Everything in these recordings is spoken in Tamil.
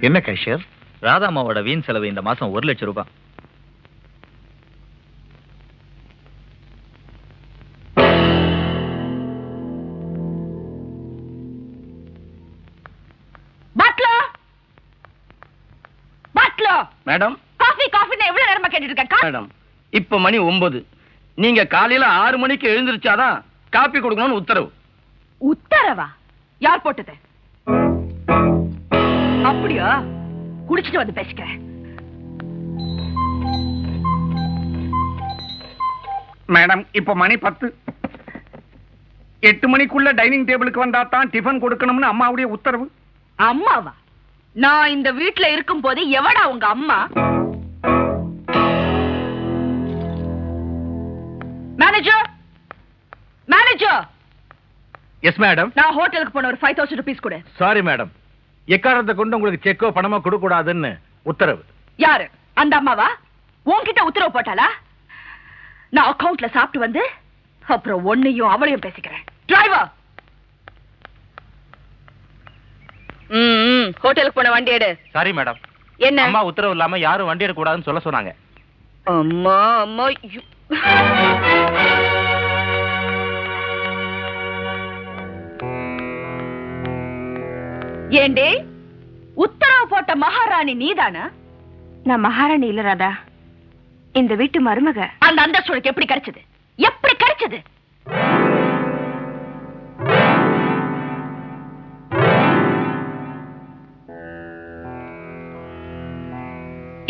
என்ன கேஷியர்? ராதாமாவோட வீண் செலவு இந்த மாசம் 1 லட்சம் ரூபாய். மேடம், காஃபி காஃபின்னு எவ்வளவு நேரமா கேட்டுட்டு இருக்கேன்? மேடம், இப்ப மணி 9. நீங்க காலையில 6 மணிக்கு எழுந்திருச்சாதான் காப்பி கொடுக்கணும்னு உத்தரவு. உத்தரவா? யார் போட்டது? அப்படியா? குடிச்சிட்டு வந்து பேசிக்கிறேன். மேடம், இப்ப மணி 10. 8 மணிக்குள்ள டைனிங் டேபிளுக்கு வந்தா தான் டிஃபன் கொடுக்கணும்னு அம்மாவுடைய உத்தரவு. அம்மாவா? நான் இந்த வீட்டுல இருக்கும் போது எவடா உங்க அம்மா? Manager, manager. Yes madam. நான் ஹோட்டலுக்கு போன ஒரு 5000 rupees கொடு. சாரி மேடம், எக்காரணத்தை கொண்டு உங்களுக்கு செக்கோ பணமோ கொடுக்க கூடாதுன்னு உத்தரவு. யாரு? அந்த அம்மாவா? உன்கிட்ட உத்தரவு போட்டாளா? நான் அக்கவுண்ட்ல சாப்பிட்டு வந்து அப்புறம் ஒன்னையும் அவளையும் பேசிக்கிறேன். டிரைவர், ஹோட்டலுக்கு போன வண்டி எடு. Sorry madam. என்ன? அம்மா உத்தரவு இல்லாம யாரும் வண்டி எடுக்க கூடாதுன்னு சொல்ல சொன்னாங்க. அம்மா அம்மா. ஏண்டே, உத்தரவு போட்ட மகாராணி நீதானா? நான் மகாராணி இல்ல ராதா, இந்த வீட்டு மருமக. அந்த அந்தஸ்து உனக்கு எப்படி கிடைச்சது? எப்படி கிடைச்சது?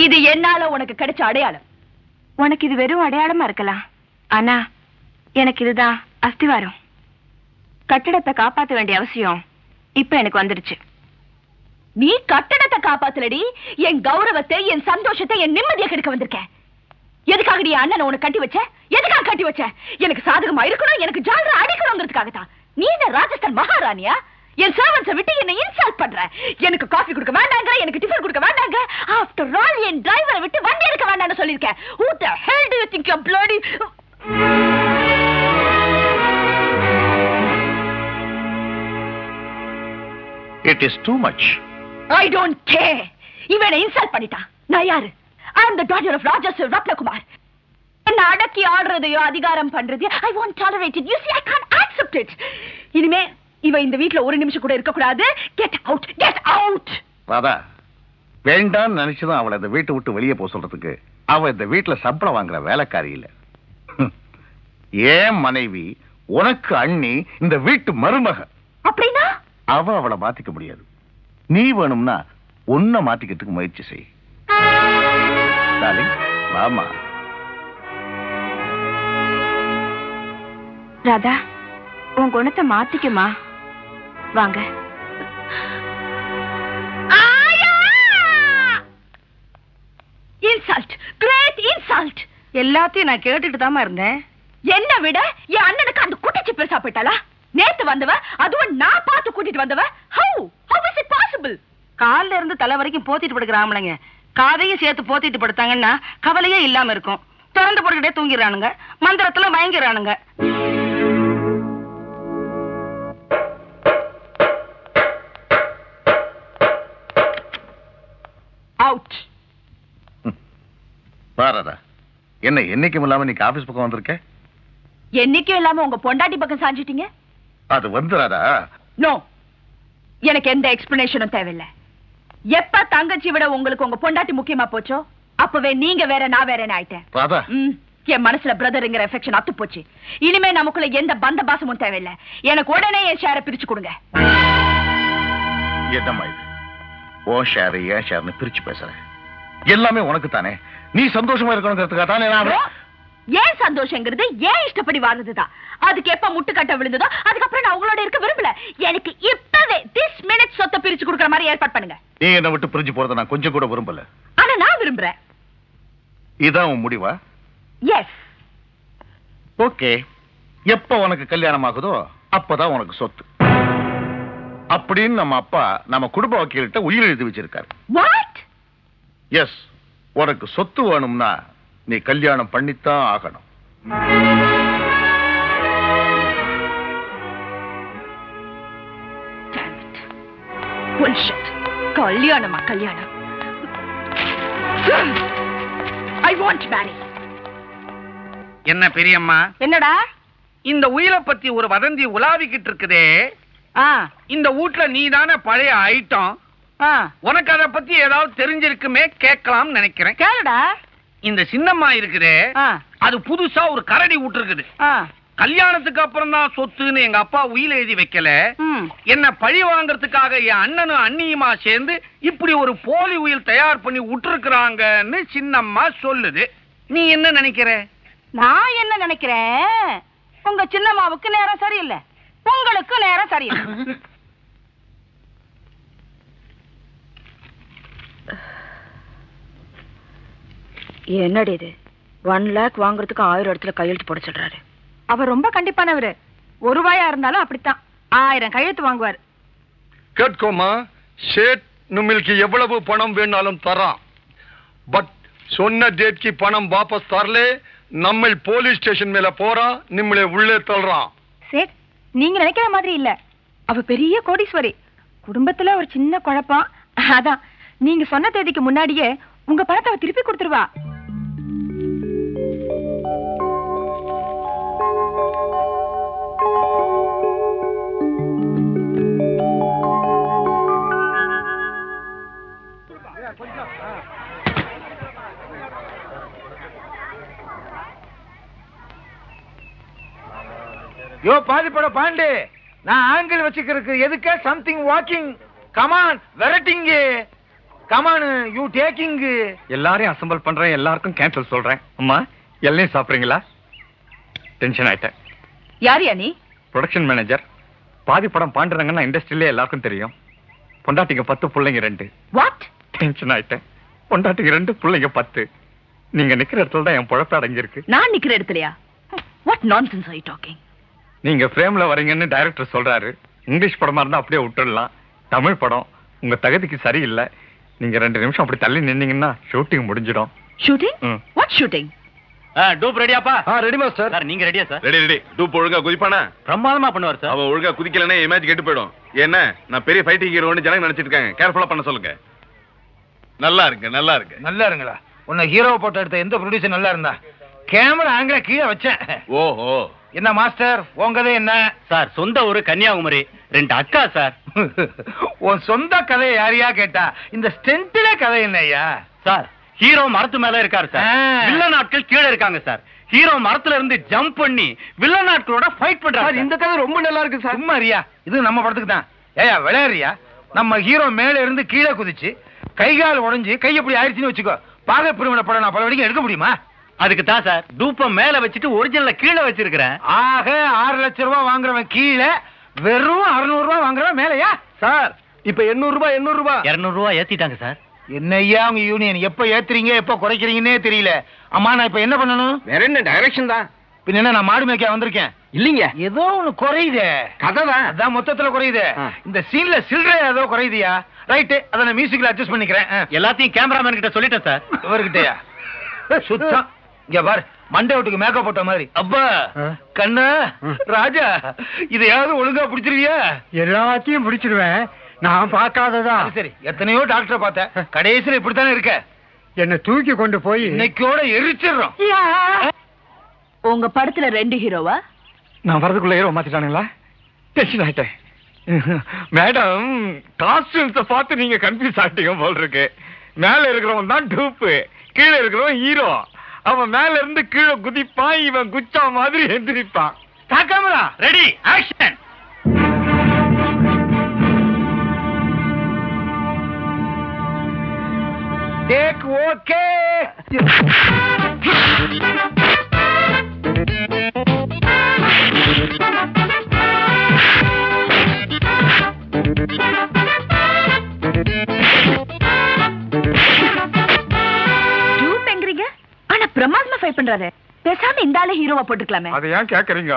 இது என்னால உனக்கு கிடைச்ச அடையாளம். உனக்கு இது வெறும் அடையாளமா இருக்கலாம், ஆனா எனக்கு இதுதான் அஸ்திவாரம். கட்டிடத்தை காப்பாற்ற வேண்டிய அவசியம் இப்ப எனக்கு வந்துருச்சு. நீ கட்டடத்தை காப்பாத்தலடி, என் கௌரவத்தை, என் சந்தோஷத்தை, என் நிம்மதியை கெடுக்க வந்திருக்க. எதுக்காக நீ அண்ணனை உனக்கு கட்டி வச்ச? எதுக்காக கட்டி வச்ச? எனக்கு சாதகமா இருக்கணும், எனக்கு ஜால்ரா அடிக்கணுங்கிறதுக்காகத்தான். நீ என்ன ராஜஸ்தான் மகாராணியா? என் சர்வன்ஸை விட்டு என்ன இன்சல்ட் பண்ற. எனக்கு காஃபி கொடுக்க வேண்டாங்க, எனக்கு டிஃபன் கொடுக்க வேண்டாங்க. ஆஃப்டர் ஆல் என் டிரைவரை விட்டு வண்டி எடுக்க வேண்டாம்னு சொல்லிருக்கேன். Who the hell do you think you're bloody? It is too much. I don't care. இவனை இன்சல்ட் பண்ணிட்டான். நான் யாரு? I am the daughter of Raja Sir Ratnakumar. என்ன அடக்கி ஆடுறதையோ அதிகாரம் பண்றதையோ I won't tolerate it. You see, I can't accept it. இனிமே இவ இந்த வீட்ல ஒரு நிமிஷம் கூட இருக்க கூடாது. Get out, get out. Radha, வேண்டாம் நினைச்சுதான் அவளை இந்த வீட்டை விட்டு வெளியே போக சொல்றதுக்கு. அவ இந்த வீட்டுல சம்பளம் வாங்குற வேலைக்காரி இல்ல. ஏன் மனைவி, உனக்கு அண்ணி, இந்த வீட்டு மருமக. அப்படின்னா அவளை மாத்திக்க முடியாது. நீ வேணும்னா உன்னை மாத்திக்கிறதுக்கு முயற்சி செய். வாமா ராதா, உன் குணத்தை மாத்திக்குமா? வாங்க. Insult, great insult. எல்லாத்தையும் நான் கேட்டுட்டு தாமா இருந்தேன். என்ன விட என் அண்ணனுக்கு அந்த குட்டிச்சு பெருசா போயிட்டாளா? நேத்து வந்தவ, அதுவும் நான் பார்த்து கூட்டிட்டு வந்தவ. How is it possible? கால்ல இருந்து தலை வரைக்கும் போத்திட்டு படுக்கிற ஆம்பளைங்க காதையும் சேர்த்து போத்திட்டு படுத்தாங்கன்னா கவலையே இல்லாம இருக்கும். திறந்து போட்டுக்கிட்டே தூங்கிடுறானுங்க, மந்திரத்துல மயங்கிறானுங்க. அவுட். பாரதா, என்ன என்னைக்கும் இல்லாம நீ ஆபீஸ் பக்கம் வந்திருக்க? என்னைக்கும் இல்லாம உங்க பொண்டாட்டி பக்கம் சாஞ்சிட்டீங்க. அது வந்துராதா? நோ, எனக்கு எந்த எக்ஸ்பிளனேஷனும் தேவையில்லை. எப்ப தங்கச்சி விட உங்களுக்கு உங்க பொண்டாட்டி முக்கியமா போச்சோ அப்பவே நீங்க வேற, நான் வேற ஆயிட்டேன். ராதா, என் மனசுல பிரதர்ங்கிற எஃபெக்ஷன் அத்து போச்சு. இனிமே நமக்குள்ள எந்த பந்த பாசமும் தேவையில்லை. எனக்கு உடனே என் ஷேரை பிரிச்சு கொடுங்க. என்னம்மா இது? ஓ ஷேர் ஏன் ஷேர்னு பிரிச்சு பேசுறேன். எல்லாமே உனக்கு தானே. நீ சந்தோஷமா இருக்கணுங்கிறதுக்காக தானே நான். ஏன் சந்தோஷங்கிறது ஏன் இஷ்டப்படி வாழ்ந்ததுதான். அதுக்கு எப்ப முட்டுக்கட்ட விழுந்ததோ அதுக்கப்புறம் நான் உங்களோட இருக்க விரும்பல. எனக்கு இப்பவே திஸ் மினிட் சொத்தை பிரிச்சு கொடுக்கற மாதிரி ஏற்பாடு பண்ணுங்க. நீ என்ன விட்டு பிரிஞ்சு போறத நான் கொஞ்சம் கூட விரும்பல. ஆனா நான் விரும்புறேன். இதான் உன் முடிவா? எஸ். ஓகே, எப்ப உனக்கு கல்யாணம் ஆகுதோ அப்பதான் உனக்கு சொத்து அப்படின்னு நம்ம அப்பா நம்ம குடும்ப வக்கீல்கிட்ட உயிர் எழுதி வச்சிருக்காரு. வாட்? எஸ், உனக்கு சொத்து வேணும்னா நீ கல்யாணம் பண்ணித்தான் ஆகணும். Bullshit. கல்யாணமா கல்யாணம். I want to marry. என்ன பெரியம்மா, என்னடா இந்த உயிரை பத்தி ஒரு வதந்தி உலாவிக்கிட்டு இருக்குதே, இந்த வீட்ல நீதானே பழைய ஐட்டம், உனக்கு அதை பத்தி ஏதாவது தெரிஞ்சிருக்குமே கேட்கலாம் நினைக்கிறேன். கேளுடா. இந்த சின்னம்மா இருக்குதே, அது புதுசா ஒரு கரடி விட்டுருக்குது. கல்யாணத்துக்கு அப்புறம் தான் சொத்துன்னு எங்க அப்பா உயில எழுதி வைக்கல, என்ன பழி வாங்கறதுக்காக என் அண்ணனும் அண்ணியுமா சேர்ந்து இப்படி ஒரு போலி உயில் தயார் பண்ணி விட்டுருக்குறாங்கன்னு சின்னம்மா சொல்லுது. நீ என்ன நினைக்கிற? நான் என்ன நினைக்கிறேன், உங்க சின்னம்மாவுக்கு நேரம் சரியில்லை, உங்களுக்கு நேரம் சரியில்லை. என்னடி இது 1 lakh வாங்குறதுக்கு 1000 இடத்துல கையெழுத்து போட சொல்றாரு. அவர் ரொம்ப கண்டிப்பானவரு. ஒரு ரூபாயா இருந்தாலும் அப்படித்தான் 1000 கையெழுத்து வாங்குவார். கேட்கோமா, ஷேட் நம்மளுக்கு எவ்வளவு பணம் வேணாலும் தரான். பட் சொன்ன டேட்க்கு பணம் வாபஸ் தரல, நம்ம போலீஸ் ஸ்டேஷன் மேல போறான், நம்மளே உள்ளே தள்ளுறான். சேட், நீங்க நினைக்கிற மாதிரி இல்ல. அவ பெரிய கோடீஸ்வரி. குடும்பத்துல ஒரு சின்ன குழப்பம். அதான் நீங்க சொன்ன தேதிக்கு முன்னாடியே உங்க பணத்தை அவ திருப்பி கொடுத்துருவா. யோ பாதிப்பட பாண்டு, நான் ஆங்கிள் வச்சுக்கிறதுக்கு எதுக்கு சம்திங் வாக்கிங். கமான் வெரைட்டிங், கமான் யூ டேக்கிங். எல்லாரையும் அசம்பிள் பண்றேன், எல்லாருக்கும் கேன்சல் சொல்றேன். அம்மா எல்லாம் சாப்பிடுறீங்களா? டென்ஷன் ஆயிட்டேன். யாரியா நீ? Production manager. பாதி படம் பாண்டுறாங்கன்னா இண்டஸ்ட்ரியிலே எல்லாருக்கும் தெரியும். பொண்டாட்டிங்க 10, பிள்ளைங்க 2. வாட்? டென்ஷன் ஆயிட்டேன். பொண்டாட்டிங்க 2, பிள்ளைங்க 10. நீங்க நிக்கிற இடத்துல தான் என் பொழப்பு அடங்கியிருக்கு. நான் நிக்கிற இடத்துலயா? What nonsense are you talking? நீங்க ஃப்ரேம்ல வரீங்கன்னு டைரக்டர் சொல்றாரு. இங்கிலீஷ் படமா இருந்தா அப்படியே விட்டுடலாம். தமிழ் படம் உங்க தகுதிக்கு சரியில்லை. நீங்க 2 நிமிஷம் அப்படி தள்ளி நின்னீங்கன்னா ஷூட்டிங் முடிஞ்சிடும். ஷூட்டிங்? What shooting? டூப் ரெடியாப்பா? Ready master. சார் நீங்க ரெடியா சார்? ரெடி. டூப் ஒழுங்கா குதிப்பானா? பிரமாதமா பண்ணுவார் சார். அவன் ஒழுங்கா குதிக்கலன்னா இமேஜ் கெட்டு போயிடும். ஏன்னா நான் பெரிய ஃபைட்டிங் ஹீரோன்னு ஜனங்க நினைச்சிட்டு இருக்காங்க. கேர்ஃபுல்லா பண்ண சொல்லுங்க. நல்லா இருக்கு. நல்லா இருங்களா? உன்னை ஹீரோவை போட்டோ எடுத்த எந்த ப்ரொடியூசர் நல்லா இருந்தா? கேமரா ஆங்கில கீழே வச்சேன். ஓஹோ. என்ன மாஸ்டர் உங்கதே என்ன? சார் சொந்த ஊரு கன்னியாகுமரி, 2 அக்கா சார். உன் சொந்த கதையை யாரையா கேட்டா? இந்த ஸ்டென்ட்ல கதை என்னய்யா? சார் ஹீரோ மரத்து மேல இருக்காரு சார், வில்லன் ஆட்கள் கீழே இருக்காங்க சார். ஹீரோ மரத்துல இருந்து ஜம்ப் பண்ணி வில்லன் ஆட்களோட ஃபைட் பண்றாரு. இந்த கதை ரொம்ப நல்லா இருக்கு சார். சும்மா ரியா, இது நம்ம படத்துக்கு தான். ஏயா விளையாடுறியா? நம்ம ஹீரோ மேல இருந்து கீழே குதிச்சு கைகால் உடைஞ்சு கை எப்படி ஆயிடுச்சுன்னு வச்சுக்கோ, பாக பிரிவினை படம் நான் பல வரைக்கும் எடுக்க முடியுமா? அதுக்கு தான் சார் டூப்ப மேல வச்சுட்டு ஒரிஜினல கீழே வச்சிருக்கிறேன். ஆக 6 லட்சம் ரூபாய் வாங்குறவன் கீழே, வெறும் 600 ரூபாய் வாங்குறவன் மேலையா? சார் இப்ப 800 ரூபாய் 200 ரூபாய் ஏத்திட்டாங்க சார். என்னய்யா உங்க யூனியன்? எப்ப ஏத்துறீங்க எப்ப குறைக்கிறீங்கன்னே தெரியல. அம்மா நான் இப்ப என்ன பண்ணணும்? வேற என்ன டைரக்ஷன் தான். பின்ன என்ன, நான் மாடு மேய்க்க வந்திருக்கேன்? இல்லீங்க, ஏதோ ஒண்ணு குறையுதே. கதை தான். அதான் மொத்தத்துல குறையுது. இந்த சீன்ல சில்லறை ஏதோ குறையுதியா? ரைட்டு, அதை நான் மியூசிக்ல அட்ஜஸ்ட் பண்ணிக்கிறேன். எல்லாத்தையும் கேமராமேன் கிட்ட சொல்லிட்டேன் சார். இவர்கிட்டயா? சுத்தம். இங்க பாரு, மண்டே வீட்டுக்கு மேக்கப் போட்ட மாதிரி. அப்பா கண்ணா ராஜா, இதையாவது ஒழுங்கா பிடிச்சிருவியா? எல்லாத்தையும் பிடிச்சிருவேன். நான் பார்க்காததா? சரி, எத்தனையோ டாக்டரை பார்த்தேன், கடைசியில இப்படித்தானே இருக்க. என்ன தூக்கி கொண்டு போய் இன்னைக்கோட எரிச்சிடுறோம். உங்க படத்துல 2 ஹீரோவா? நான் வரதுக்குள்ள ஹீரோ மாத்திட்டானுங்களா? டென்ஷன் ஆயிட்டேன். மேடம், காஸ்டியூம்ஸ பார்த்து நீங்க கன்ஃபியூஸ் ஆகிட்டீங்க போல் இருக்கு. மேல இருக்கிறவன் தான் டூப்பு, கீழே இருக்கிறவன் ஹீரோ. அவன் மேல இருந்து கீழே குதிப்பான், இவன் குச்சா மாதிரி எந்திரிப்பான். Camera ready, action. Take okay. பிரமாதமா ஃபைட் பண்றாரு. பேசாம இந்த ஆளு ஹீரோவா போட்டுக்கலாமே. அதை ஏன் கேக்குறீங்க?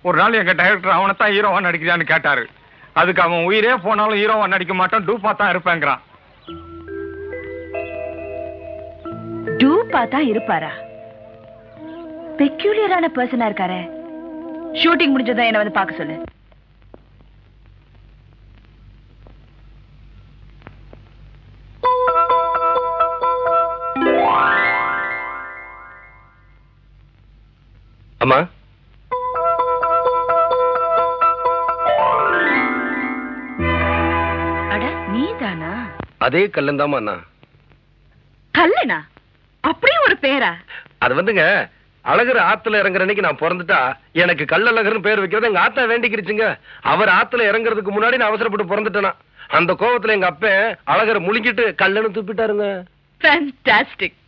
ஒரு நாள் எங்க டைரக்டர் அவனைத்தான் ஹீரோவா நடிக்கிறான்னு கேட்டாரு. அதுக்கு அவன் உயிரே போனாலும் ஹீரோவா நடிக்க மாட்டான், டூப்பா தான் இருப்பேங்கிறான். டூப்பா தான் இருப்பாரா? பெக்யூலியரான பர்சனா இருக்காரு. ஷூட்டிங் முடிஞ்சதா என்ன வந்து பார்க்க சொல்லு. அம்மா, அட நீதானா? அதே கல்லந்தாமா அண்ணா. கல்லனா? அப்படியே ஒரு பேரா? அது வந்துங்க, அழகர் ஆத்துல இறங்குற அன்னைக்கு நான் பிறந்துட்டா எனக்கு கல்லழகர்னு பேர் வைக்கிறது எங்க ஆத்தா வேண்டிக்கிருச்சுங்க. அவர் ஆத்துல இறங்குறதுக்கு முன்னாடி நான் அவசரப்பட்டு பிறந்துட்டேனா. அந்த கோவத்துல எங்க அப்ப அழகரை முழுங்கிட்டு கல்லன்னு துப்பிட்டாருங்க. ஃபேன்டாஸ்டிக்.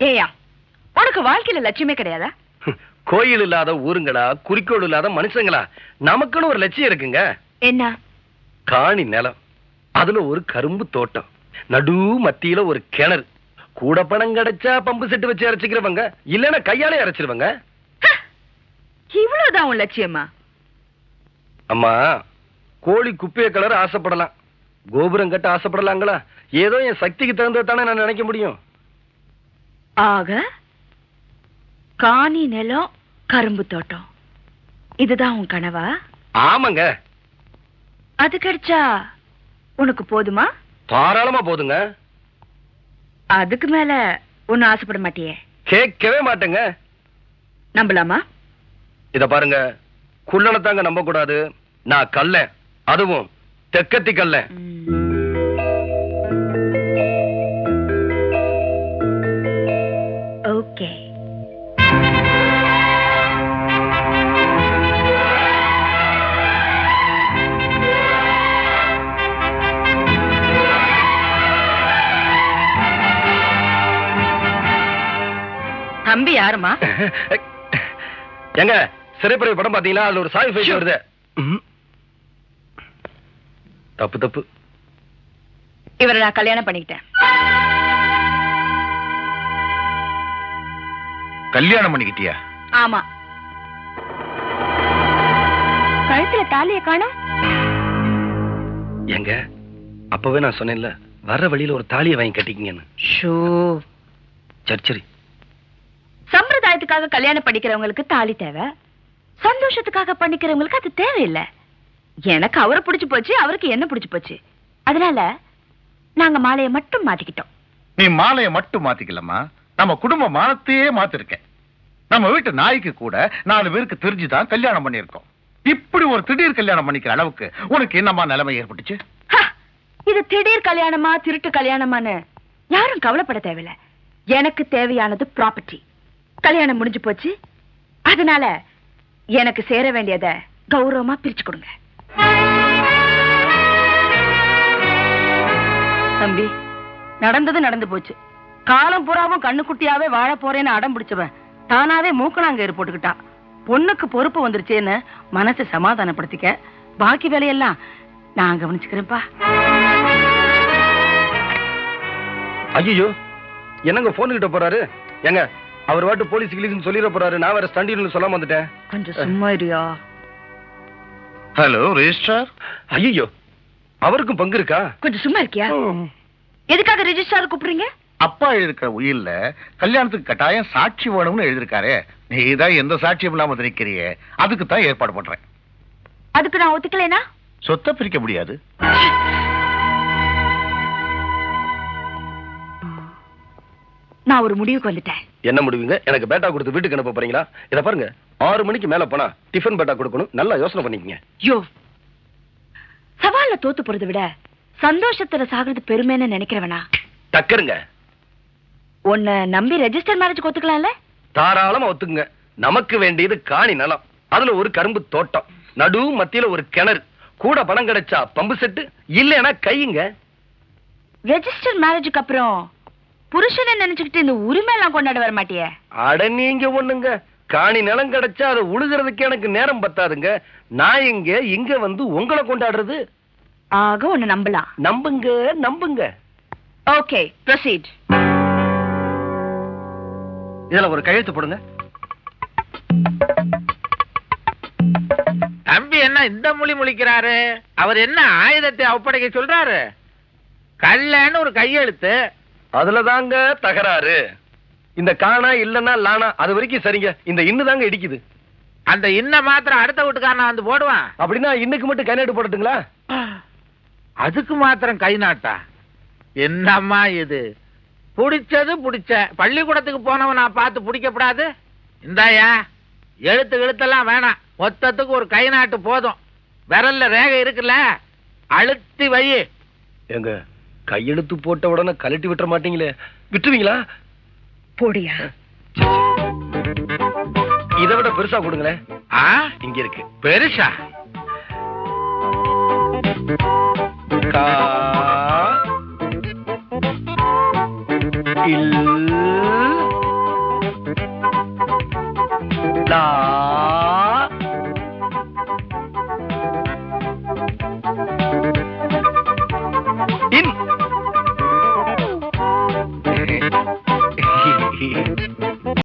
ஏயா, உனக்கு வாழ்க்கையில லட்சியமே கிடையாதா? கோயில் இல்லாத ஊருங்களா, குறிக்கோள் இல்லாத மனுஷங்களா, நமக்குன்னு ஒரு லட்சியம் இருக்குங்க. என்ன? காணி நிலம், அதுல ஒரு கரும்பு தோட்டம், நடு மத்தியில ஒரு கிணறு, கூட பணம் கிடைச்சா பம்பு செட்டு வச்சு அரைச்சிக்கிறவங்க, இல்லன்னா கையாலே அரைச்சிருவாங்க. இவ்வளவுதான் உன் லட்சியமா? அம்மா, கோழி குப்பைய கலர் ஆசைப்படலாம், கோபுரம் கட்ட ஆசைப்படலாங்களா? ஏதோ என் சக்திக்கு தகுந்ததானே நான் நினைக்க முடியும். ஆக காணி நிலம், கரும்பு தோட்டம், இதுதான் உன் கனவா? ஆமாங்க. அது கிடைச்சா உனக்கு போதுமா? தாராளமா போதுங்க. அதுக்கு மேல ஒன்னும் ஆசைப்பட மாட்டியே? கேட்கவே மாட்டேங்க. நம்பலாமா? இத பாருங்க, குள்ளனத்தாங்க நம்ப கூடாது. நான் கல்ல, அதுவும் தெக்கத்தி கல்ல. ஓகே. தம்பி யாருமா? எங்க சிறைப்படை படம் பாத்தீங்களா? அதுல ஒரு சாய் ஃபைட் வருது. தப்பு தப்பு. இவரை நான் கல்யாணம் பண்ணிக்கிட்டேன். கல்யாணம் பண்ணிக்கிட்டியா? ஆமா. கழுத்துல தாலியை காணோம். எங்க அப்பவே நான் சொன்னேன்ல, வர்ற வழியில ஒரு தாலியை வாங்கி கட்டிக்கிங்கன்னு. சரி சரி. சம்பிரதாயத்துக்காக கல்யாணம் பண்ணிக்கிறவங்களுக்கு தாலி தேவை, சந்தோஷத்துக்காக பண்ணிக்கிறவங்களுக்கு அது தேவையில்லை. எனக்கு அவரை பிடிச்சு போச்சு, அவருக்கு என்ன பிடிச்சு போச்சு. அதனால நாங்க மாலையை மட்டும் மாத்திக்கிட்டோம். நீ மாலையை மட்டும் மாத்திக்கலமா, நம்ம குடும்ப மானத்தையே மாத்திருக்கேன். நம்ம வீட்டு நாய்க்கு கூட 4 பேருக்கு தெரிஞ்சுதான் கல்யாணம் பண்ணிருக்கோம். இப்படி ஒரு திடீர் கல்யாணம் பண்ணிக்கிற அளவுக்கு உனக்கு என்னமா நிலைமை ஏற்பட்டுச்சு? இது திடீர் கல்யாணமா திருட்டு கல்யாணமான்னு யாரும் கவலைப்பட தேவையில்லை. எனக்கு தேவையானது ப்ராப்பர்ட்டி. கல்யாணம் முடிஞ்சு போச்சு, அதனால எனக்கு சேர வேண்டியதை கௌரவமா பிரிச்சு கொடுங்க. தம்பி, நடந்தது நடந்து போச்சு. காலம் பூராவும் கண்ணுக்குட்டியாவே வாழ போறேன்னு அடம் பிடிச்சவன் தானாவே மூக்கணாங்கயிறு போட்டுக்கிட்டான். பொண்ணுக்கு பொறுப்பு வந்துருச்சேன்னு மனசை சமாதானப்படுத்திக்க. பாக்கி வேலையெல்லாம் நான் கவனிச்சுக்கிறேன்ப்பா. ஐயோ, என்னங்க போன் கிட்ட போறாரு? எங்க அவர் வாட்டு போலீஸ் கிளீஸ்னு சொல்லிட போறாரு. நான் வேற ஸ்டண்டின்னு சொல்லாம வந்துட்டேன். கொஞ்சம் சும்மா இருயா. Hello registrar. ஐயோ, அவருக்கும் பங்கு இருக்கா? கொஞ்சம் சும்மா இருக்கியா? எதுக்காக ரெஜிஸ்ட்ரார் கூப்பிடுறீங்க? அப்பா எழுதிருக்கிற உயில்ல கல்யாணத்துக்கு கட்டாயம் சாட்சி வேணும்னு எழுதிருக்காரு. நீதான் எந்த சாட்சியும் இல்லாம நிக்கிறியே, அதுக்கு தான் ஏற்பாடு பண்றேன். அதுக்கு நான் ஒத்துக்கலைனா சொத்தை பிரிக்க முடியாது. நான் ஒரு முடிவுக்கு வந்துட்டேன். என்ன முடிவுங்க? எனக்கு பேட்டா கொடுத்து வீட்டுக்கு அனுப்ப போறீங்களா? இத பாருங்க, 6 மணிக்கு மேல போனா டிஃபன் பேட்டா கொடுக்கணும். நல்லா யோசனை பண்ணிக்கங்க. யோ, சவால்ல தோத்து போறதை விட சந்தோஷத்துல சாகிறது பெருமைன்னு நினைக்கிறவனா? டக்கருங்க. உன்னை நம்பி ரெஜிஸ்டர் மேரேஜ் ஒத்துக்கலாம்ல? தாராளமா ஒத்துக்குங்க. நமக்கு வேண்டியது காணி நிலம், அதுல ஒரு கரும்பு தோட்டம், நடு மத்தியில ஒரு கிணறு, கூட பணம் கிடைச்சா பம்பு செட்டு, இல்லைன்னா கையுங்க. ரெஜிஸ்டர் மேரேஜுக்கு அப்புறம் புருஷனை நினைச்சுக்கிட்டு இந்த உரிமை எல்லாம் கொண்டாட வர மாட்டியே? அட நீங்க ஒண்ணுங்க, காணி நிலம் கிடைச்சா அதை உழுகிறதுக்கு எனக்கு நேரம் பத்தாதுங்க. நான் இங்க வந்து உங்களை கொண்டாடுறது. ஆக ஒன்னு நம்பலாம். நம்புங்க நம்புங்க. Okay, proceed. இதுல ஒரு கையெழுத்து போடுங்க. தம்பி என்ன இந்த மொழி முழிக்கிறாரு? அவர் என்ன ஆயுதத்தை ஒப்படைக்க சொல்றாரு? கல்லன்னு ஒரு கையெழுத்து. அதுலதாங்க தகராறு. இந்த காணா இல்லன்னா லானா அது வரைக்கும் சரிங்க. இந்த இன்னு தாங்க இடிக்குது. அந்த இன்ன மாத்திரம் அடுத்த வீட்டுக்காரனா வந்து போடுவான். அப்படின்னா இன்னைக்கு மட்டும் கை நாட்டு போடட்டுங்களா? அதுக்கு மாத்திரம் கை நாட்டா? என்னம்மா இது? புடிச்சது புடிச்ச பள்ளிக்கூடத்துக்கு போனவன் நான் பார்த்து பிடிக்கப்படாது. இந்தாயா எழுத்தெல்லாம் வேணாம், மொத்தத்துக்கு ஒரு கை நாட்டு போதும். விரல்ல ரேகை இருக்குல்ல, அழுத்தி வை. எங்க கையெழுத்து போட்ட உடனே கழட்டி விட்டுற மாட்டீங்களே, விட்டுருவீங்களா? போடியா. இதை விட பெருசா கொடுங்களேன். இங்க இருக்கு பெருசா. கா இல் லா